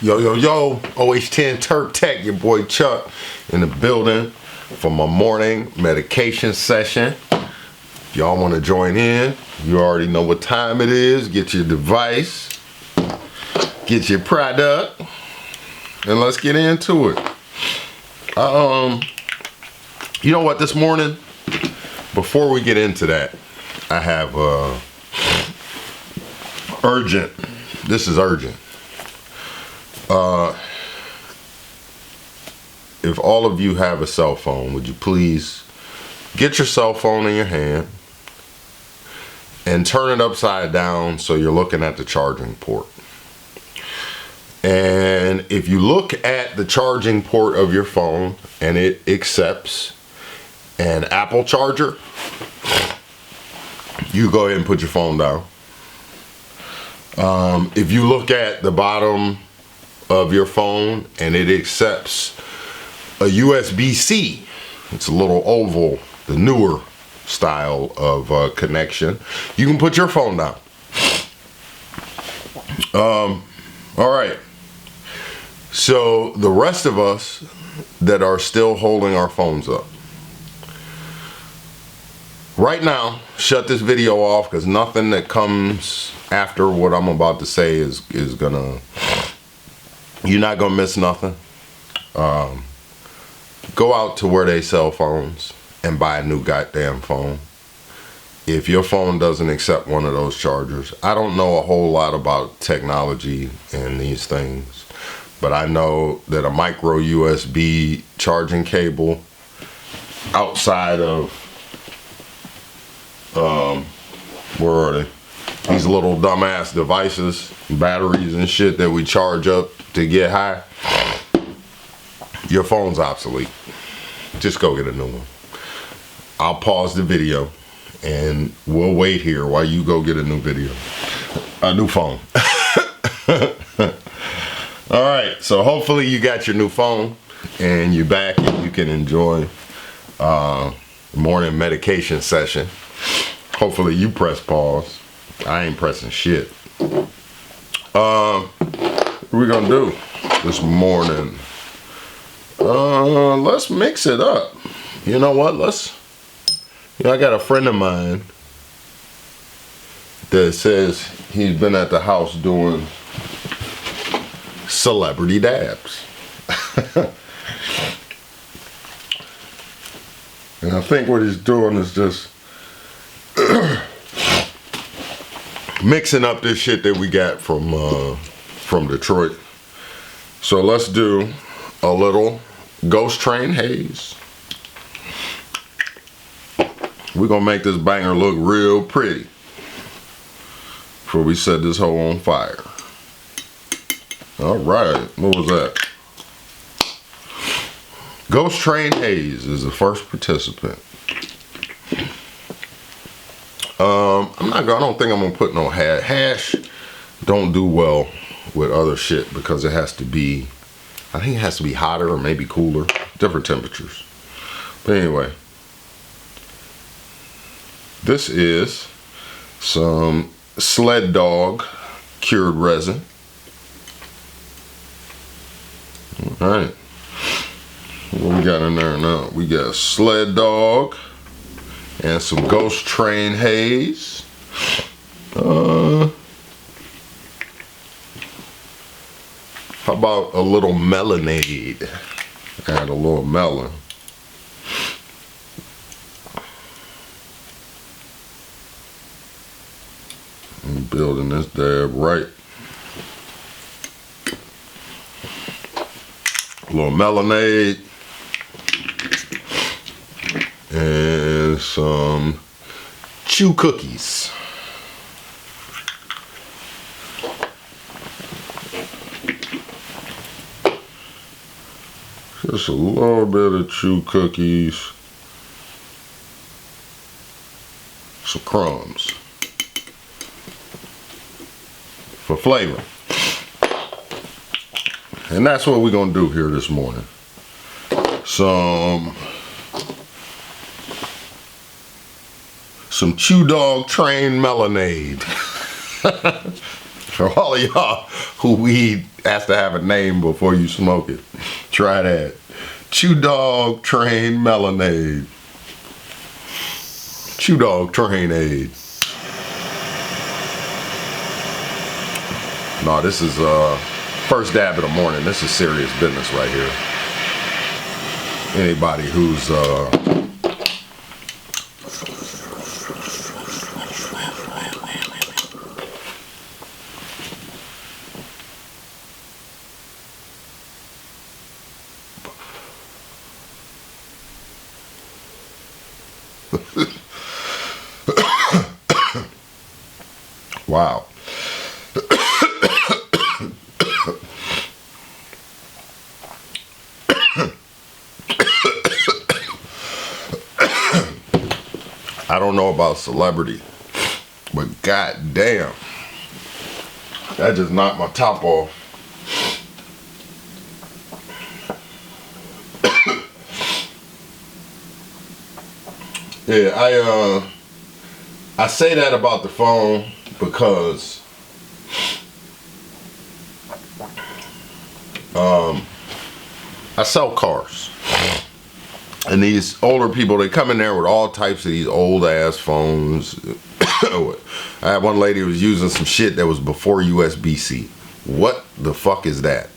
Yo, yo, yo, OH10 Turk Tech, your boy Chuck in the building for my morning medication session. If y'all want to join in, you already know what time it is. Get your device, get your product, and let's get into it. You know what, this morning, before we get into that, I have urgent. This is urgent. If all of you have a cell phone, would you please get your cell phone in your hand and turn it upside down so you're looking at the charging port. And if you look at the charging port of your phone and it accepts an Apple charger, you go ahead and put your phone down. If you look at the bottom of your phone and it accepts a USB-C, it's a little oval, the newer style of connection, you can put your phone down. All right, so the rest of us that are still holding our phones up, right now, shut this video off, because nothing that comes after what I'm about to say is gonna, you're not gonna miss nothing. Go out to where they sell phones and buy a new goddamn phone. If your phone doesn't accept one of those chargers, I don't know a whole lot about technology and these things, but I know that a micro USB charging cable outside of where are they? These little dumbass devices, batteries and shit that we charge up to get high, your phone's obsolete. Just go get a new one. I'll pause the video and we'll wait here while you go get a new new phone. All right, so hopefully you got your new phone and you're back and you can enjoy morning medication session. Hopefully you press pause. I ain't pressing shit. What we gonna do this morning? Let's mix it up. You know what? I got a friend of mine that says he's been at the house doing celebrity dabs. And I think what he's doing is just mixing up this shit that we got from Detroit. So let's do a little Ghost Train Haze. We're gonna make this banger look real pretty before we set this hoe on fire. All right, what was that? Ghost Train Haze is the first participant. I don't think I'm gonna put no hash. Hash don't do well with other shit because it has to be, I think it has to be hotter or maybe cooler, different temperatures. But anyway, this is some Sled Dog cured resin. All right, what we got in there now? We got Sled Dog and some Ghost Train Haze. How about a little melonade? Add a little melon. I'm building this dab right. A little melonade. And some chew cookies. Just a little bit of chew cookies. Some crumbs for flavor. And that's what we're gonna do here this morning. Some Chew Dog Train Melonade. For all of y'all who weed has to have a name before you smoke it, try that. Chew Dog Train Melonade. Chew Dog Train Aid. No, this is first dab of the morning. This is serious business right here. Anybody who's wow. I don't know about celebrity, but goddamn, that just knocked my top off. Yeah, I say that about the phone because I sell cars. And these older people, they come in there with all types of these old ass phones. I had one lady who was using some shit that was before USB-C. What the fuck is that?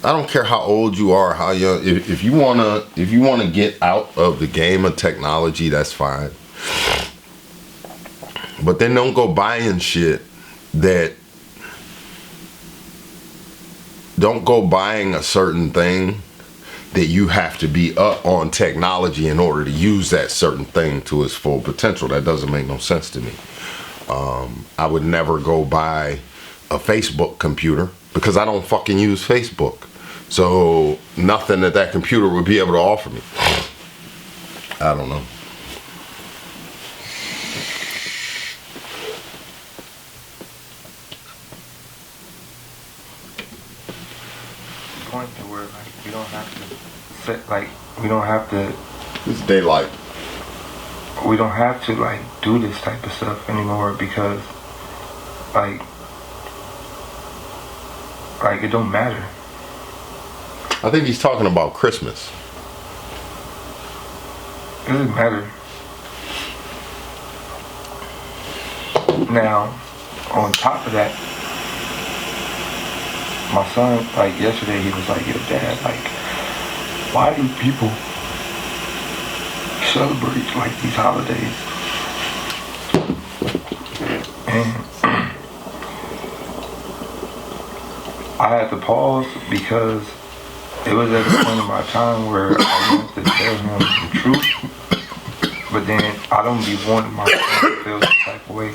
I don't care how old you are, how young. If you wanna get out of the game of technology, that's fine. But then don't go buying shit that. Don't go buying a certain thing that you have to be up on technology in order to use that certain thing to its full potential. That doesn't make no sense to me. I would never go buy a Facebook computer because I don't fucking use Facebook. So nothing that computer would be able to offer me. I don't know. Point to where like we don't have to set we don't have to. It's Daylyt. We don't have to like do this type of stuff anymore because like it don't matter. I think he's talking about Christmas. It doesn't matter. Now, on top of that, my son, like yesterday, he was like, yo, Dad, like, why do people celebrate like these holidays? And I had to pause because it was at a point in my time where I wanted to tell him the truth, but then I don't be wanting my son to feel some type of way.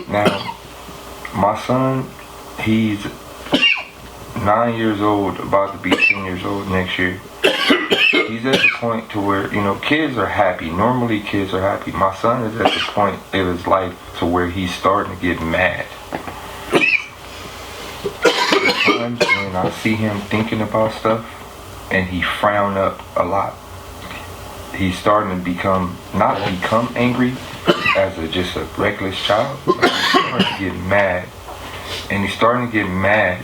Now, my son, he's 9 years old, about to be 10 years old next year. He's at the point to where, you know, kids are happy. Normally kids are happy. My son is at the point in his life to where he's starting to get mad. Sometimes when I see him thinking about stuff and he frown up a lot, he's starting to not become angry as just a reckless child, but he's starting to get mad. And he's starting to get mad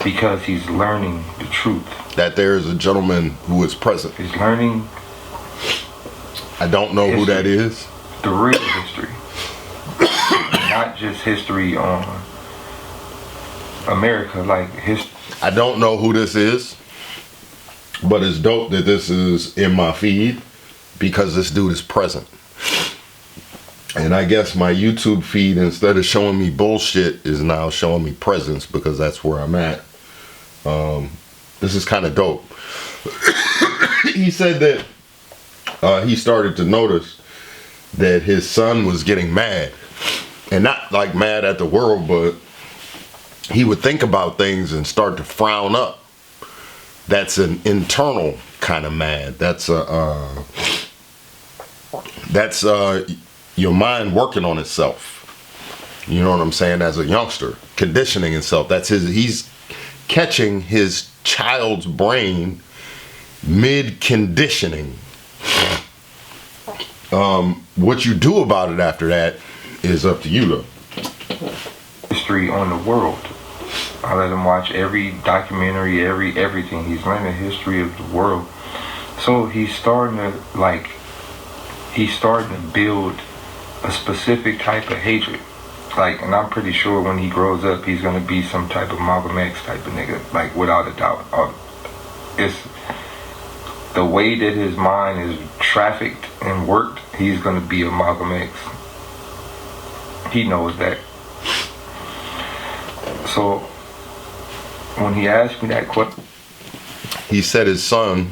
because he's learning the truth. That there is a gentleman who is present. He's learning. I don't know history, who that is. The real history. Not just history on America, like history. I don't know who this is, but it's dope that this is in my feed because this dude is present. And I guess my YouTube feed, instead of showing me bullshit, is now showing me presence because that's where I'm at. This is kind of dope. He said that he started to notice that his son was getting mad. And not like mad at the world, but he would think about things and start to frown up. That's an internal kind of mad. That's your mind working on itself. You know what I'm saying? As a youngster, conditioning himself. He's catching his child's brain mid-conditioning. What you do about it after that is up to you, though. It's history on the world. I let him watch every documentary, everything. He's learning the history of the world. So he's starting to build a specific type of hatred. Like, and I'm pretty sure when he grows up, he's gonna be some type of Malcolm X type of nigga, like without a doubt. It's the way that his mind is trafficked and worked. He's gonna be a Malcolm X. He knows that. So when he asked me that question, he said his son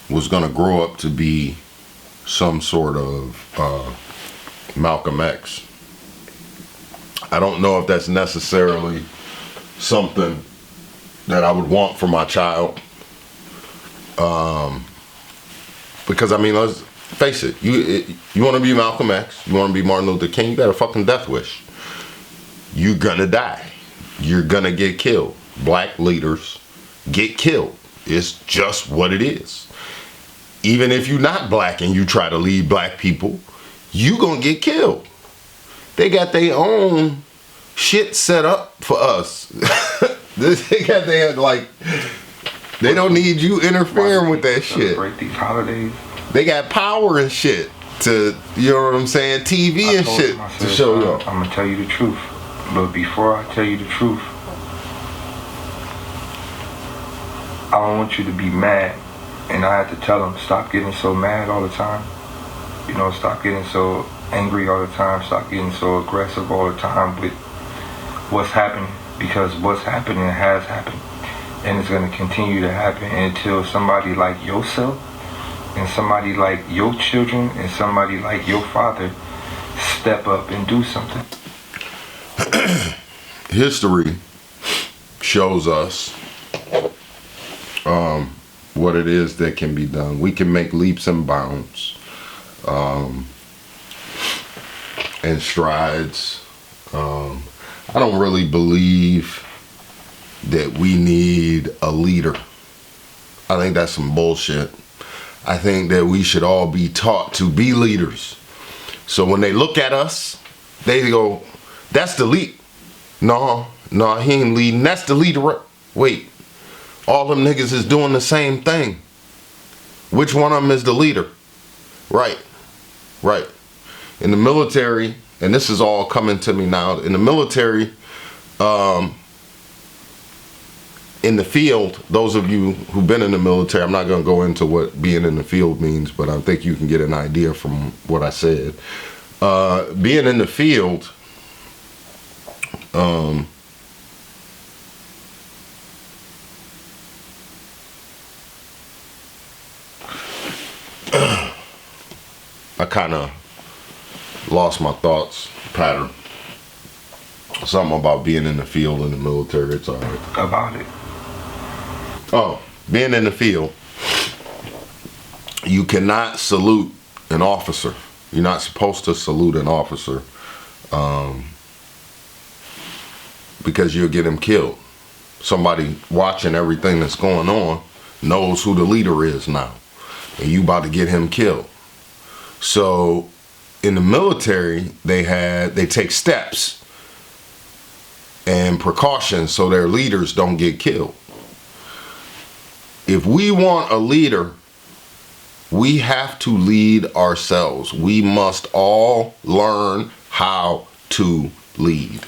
was gonna grow up to be some sort of Malcolm X. I don't know if that's necessarily something that I would want for my child. Because I mean, let's face it, you want to be Malcolm X, you want to be Martin Luther King, you got a fucking death wish. You're gonna die. You're gonna get killed. Black leaders get killed. It's just what it is. Even if you're not black and you try to lead black people, you gonna get killed. They got their own shit set up for us. They got their, like, they don't need you interfering with that shit. Celebrate these holidays. They got power and shit to, you know what I'm saying, TV and shit to show you. I'm gonna tell you the truth. But before I tell you the truth, I don't want you to be mad. And I had to tell him, stop getting so mad all the time. You know, stop getting so angry all the time. Stop getting so aggressive all the time with what's happening. Because what's happening has happened. And it's going to continue to happen until somebody like yourself and somebody like your children and somebody like your father step up and do something. History shows us what it is that can be done. We can make leaps and bounds and strides. I don't really believe that we need a leader. I think that's some bullshit. I think that we should all be taught to be leaders. So when they look at us, they go, that's the lead. No, he ain't leading. That's the leader. Wait, all them niggas is doing the same thing. Which one of them is the leader? Right. In the military, and this is all coming to me now, in the military, in the field, those of you who've been in the military, I'm not going to go into what being in the field means, but I think you can get an idea from what I said. Being in the field, I kind of lost my thoughts pattern. Something about being in the field in the military, it's alright. About it. Oh, being in the field, you cannot salute an officer. You're not supposed to salute an officer because you'll get him killed. Somebody watching everything that's going on knows who the leader is now, and you about to get him killed. So in the military, they take steps and precautions so their leaders don't get killed. If we want a leader, we have to lead ourselves. We must all learn how to lead.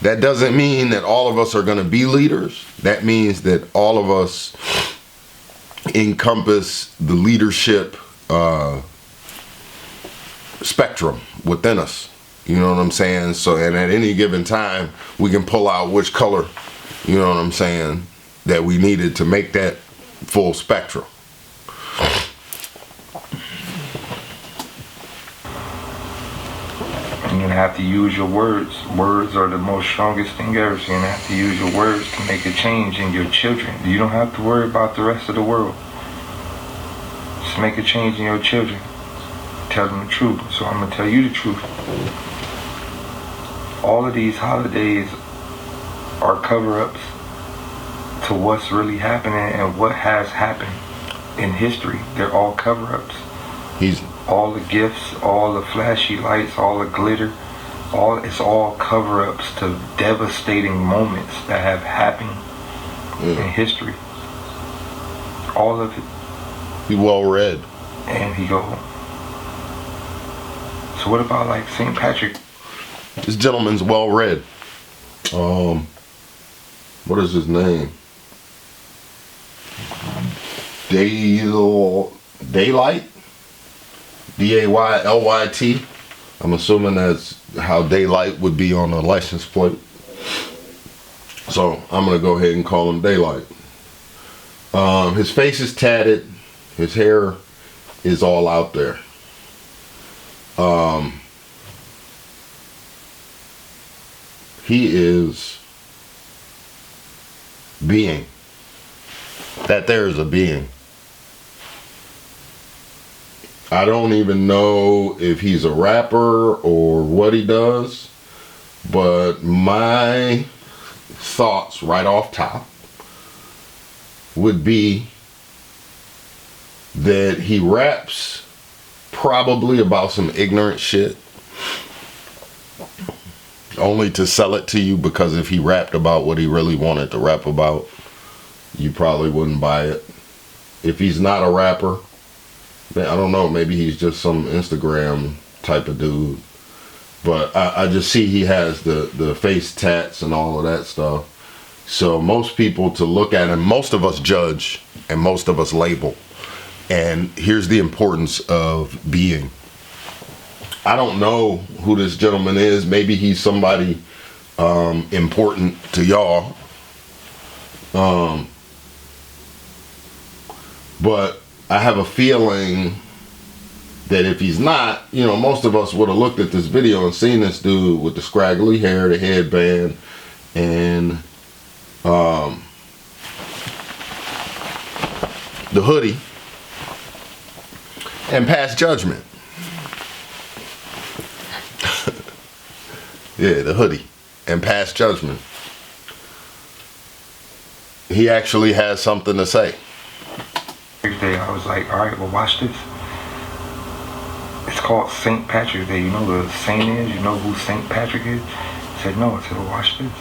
That doesn't mean that all of us are going to be leaders. That means that all of us encompass the leadership spectrum within us. You know what I'm saying? So, and at any given time, we can pull out which color, you know what I'm saying, that we needed to make that full spectrum. And you have to use your words. Words are the most strongest thing ever. So you have to use your words to make a change in your children. You don't have to worry about the rest of the world. Just make a change in your children. Tell them the truth. So I'm going to tell you the truth. All of these holidays are cover-ups to what's really happening and what has happened in history. They're all cover-ups. All the gifts, all the flashy lights, all the glitter, it's all cover-ups to devastating moments that have happened in history. All of it. He well read. And he go, so what about like St. Patrick? This gentleman's well read. What is his name? Daylyt? Daylyt. I'm assuming that's how Daylyt would be on a license plate. So I'm gonna go ahead and call him Daylyt. His face is tatted. His hair is all out there. He is being. That there is a being. I don't even know if he's a rapper or what he does, but my thoughts right off top would be that he raps probably about some ignorant shit only to sell it to you, because if he rapped about what he really wanted to rap about, you probably wouldn't buy it. If he's not a rapper, I don't know, maybe he's just some Instagram type of dude. But I just see he has the face tats and all of that stuff. So most people, to look at him, most of us judge and most of us label. And here's the importance of being. I don't know who this gentleman is. Maybe he's somebody important to y'all. But I have a feeling that if he's not, you know, most of us would have looked at this video and seen this dude with the scraggly hair, the headband, and the hoodie, and pass judgment. Yeah, the hoodie, and pass judgment. He actually has something to say. Next day I was like, all right, well, watch this. It's called St. Patrick's Day. You know who the saint is? You know who St. Patrick is? I said, no. I said, well, watch this.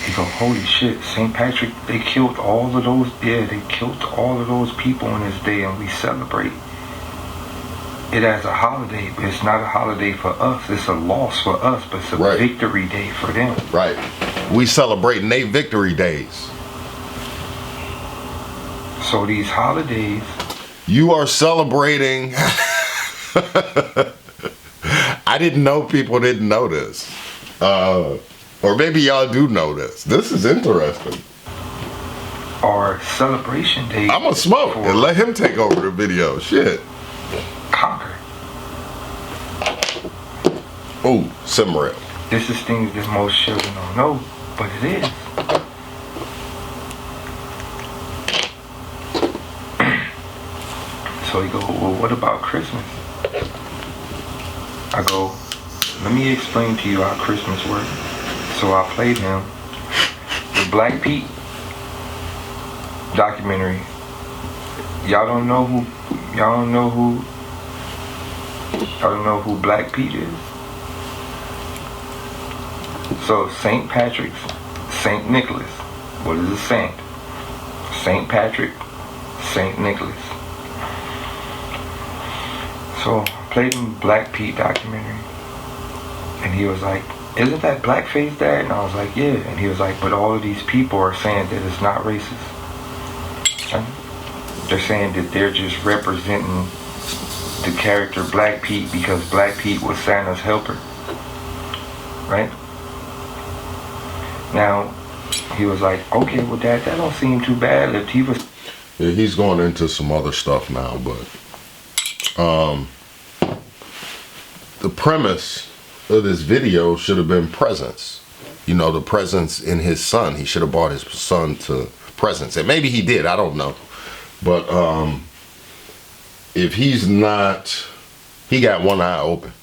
He go, holy shit, St. Patrick, they killed all of those, they killed all of those people on this day, and we celebrate it as a holiday, but it's not a holiday for us. It's a loss for us, but it's a victory day for them. Right. We celebrating their victory days. So these holidays, you are celebrating. I didn't know people didn't know this. Or maybe y'all do know this. This is interesting. Our celebration day. I'm gonna smoke and let him take over the video. Shit. Conquer. Oh, Simmeril. This is things that most children don't know, but it is. So he go, well, what about Christmas? I go, let me explain to you how Christmas works. So I played him the Black Pete documentary. Y'all don't know who Black Pete is? So St. Patrick's, St. Nicholas. What is a saint? St. Patrick, St. Nicholas. So I played him Black Pete documentary. And he was like, isn't that blackface, Dad? And I was like, yeah. And he was like, but all of these people are saying that it's not racist. And they're saying that they're just representing the character Black Pete because Black Pete was Santa's helper. Right? Now, he was like, okay, well, Dad, that don't seem too bad if he was... Yeah, he's going into some other stuff now, but the premise of this video should have been presents. You know, the presents in his son. He should have bought his son to presents. And maybe he did, I don't know. But if he's not, he got one eye open.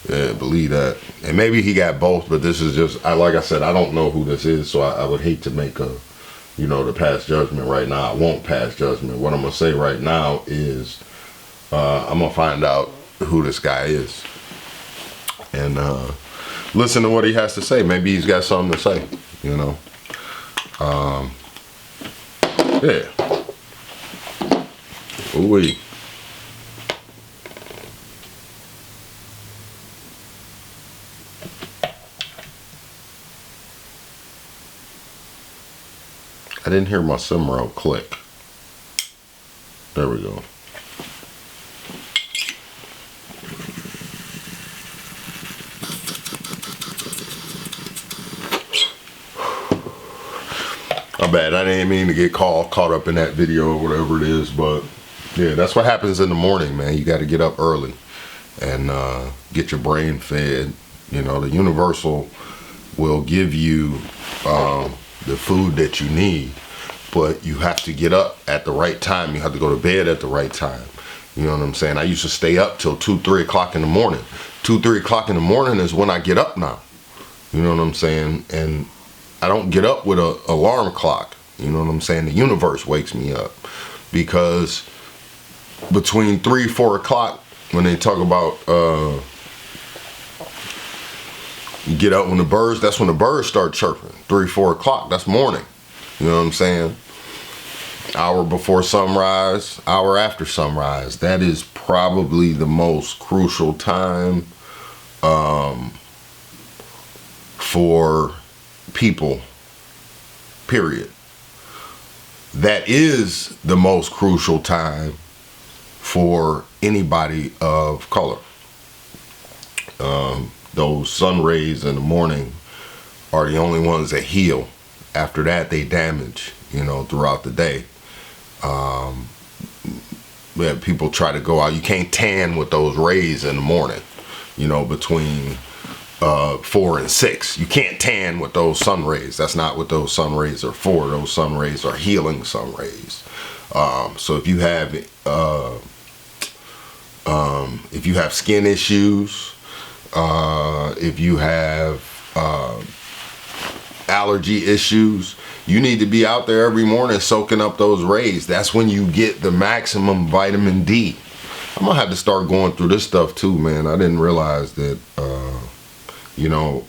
Yeah, believe that. And maybe he got both, but this is just, like I said, I don't know who this is, so I would hate to make a, you know, to pass judgment right now. I won't pass judgment. What I'm going to say right now is I'm going to find out who this guy is. and listen to what he has to say. Maybe he's got something to say, you know. Yeah. Ooh-wee. I didn't hear my Simro click. There we go. My bad, I didn't mean to get caught up in that video or whatever it is, but yeah, that's what happens in the morning, man. You got to get up early and get your brain fed. You know, the Universal will give you the food that you need, but you have to get up at the right time. You have to go to bed at the right time. You know what I'm saying? I used to stay up till 2, 3 o'clock in the morning. 2, 3 o'clock in the morning is when I get up now. You know what I'm saying? And I don't get up with an alarm clock. You know what I'm saying? The universe wakes me up, because between 3, 4 o'clock, when they talk about you get up when the birds, that's when the birds start chirping. 3, 4 o'clock, that's morning. You know what I'm saying? Hour before sunrise, hour after sunrise. That is probably the most crucial time for people, period. That is the most crucial time for anybody of color. Those sun rays in the morning are the only ones that heal. After that, they damage, you know, throughout the day. People try to go out. You can't tan with those rays in the morning, you know, between 4 and 6. You can't tan with those sun rays. That's not what those sun rays are for. Those sun rays are healing sun rays. So if you have skin issues, if you have allergy issues, you need to be out there every morning soaking up those rays. That's when you get the maximum vitamin D. I'm gonna have to start going through this stuff too, man. I didn't realize that, you know,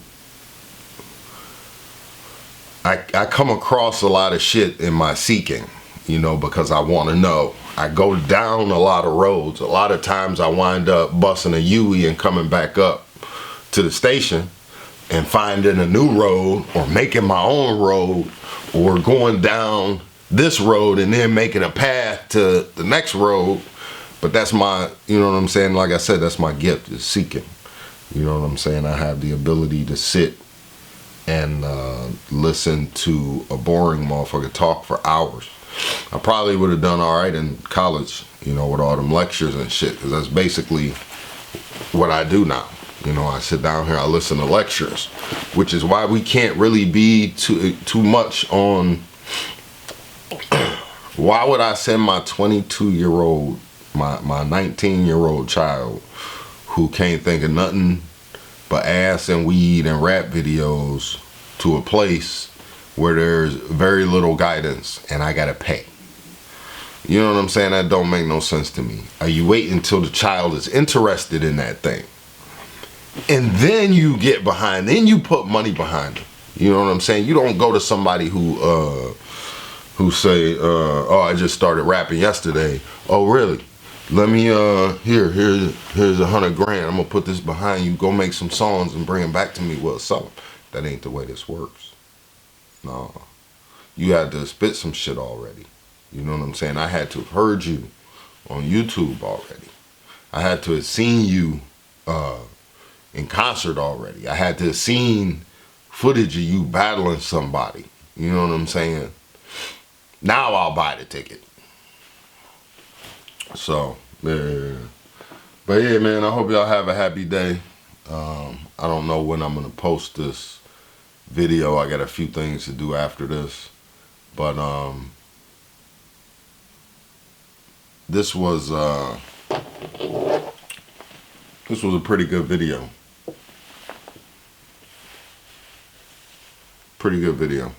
I come across a lot of shit in my seeking, you know, because I want to know. I go down a lot of roads. A lot of times I wind up busting a U-E and coming back up to the station and finding a new road, or making my own road, or going down this road and then making a path to the next road. But that's my, you know what I'm saying? Like I said, that's my gift, is seeking. You know what I'm saying? I have the ability to sit and listen to a boring motherfucker talk for hours. I probably would have done all right in college, you know, with all them lectures and shit, because that's basically what I do now. You know, I sit down here, I listen to lectures, which is why we can't really be too much on. Why would I send my 22-year-old, my 19-year-old child, who can't think of nothing but ass and weed and rap videos, to a place where there's very little guidance and I gotta pay? You know what I'm saying? That don't make no sense to me. You wait until the child is interested in that thing, and then you get behind, then you put money behind them. You know what I'm saying? You don't go to somebody who say, oh, I just started rapping yesterday. Oh, really? Let me, here's $100 grand. I'm gonna put this behind you. Go make some songs and bring them back to me. Well, sell them. That ain't the way this works. No. You had to spit some shit already. You know what I'm saying? I had to have heard you on YouTube already. I had to have seen you in concert already. I had to have seen footage of you battling somebody. You know what I'm saying? Now I'll buy the ticket. So, yeah. But yeah, man, I hope y'all have a happy day. I don't know when I'm going to post this video. I got a few things to do after this. But this was a pretty good video. Pretty good video.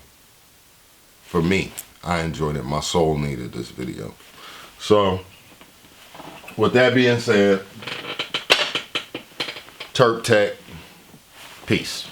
For me, I enjoyed it. My soul needed this video. So, with that being said, Turk Tech, Peace.